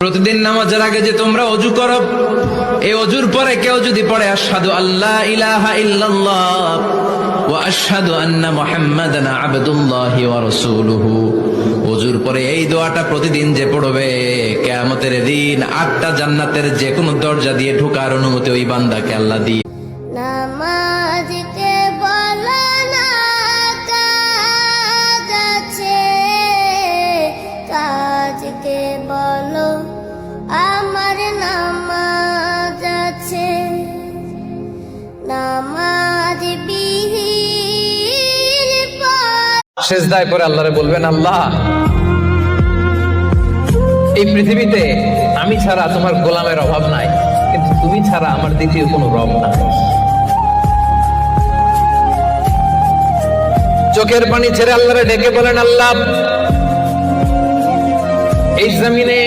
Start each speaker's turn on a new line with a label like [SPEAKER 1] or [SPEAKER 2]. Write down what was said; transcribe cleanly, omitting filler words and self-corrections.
[SPEAKER 1] প্রতিদিন নামাজের আগে যে তোমরা ওযু করো, এই ওযুর পরে কেউ যদি পড়ে আশহাদু আল্লা ইলাহা ইল্লাল্লাহ ওয়া আশহাদু আন্না মুহাম্মাদান আবদুল্লাহি ওয়া রাসূলুহু, ওযুর পরে এই দোয়াটা প্রতিদিন যে পড়বে, কিয়ামতের দিন 8টা জান্নাতের যে কোনো দরজা দিয়ে ঢোকার অনুমতি ওই বান্দাকে আল্লাহ দিয়ে।
[SPEAKER 2] নামাজকে বলো না কাজ আছে, কাজকে বলো আমার নামাজ আছে। নামাজ বিহীন
[SPEAKER 1] সেজদায় পরে আল্লাহরে বলবেন, আল্লাহ এই পৃথিবীতে আমি ছাড়া তোমার গোলামের অভাব নাই, কিন্তু তুমি ছাড়া আমার দ্বিতীয় কোনো রব নাই। চোখের পানি ছেড়ে আল্লাহরে ডেকে বলেন, আল্লাহ এই জমিনে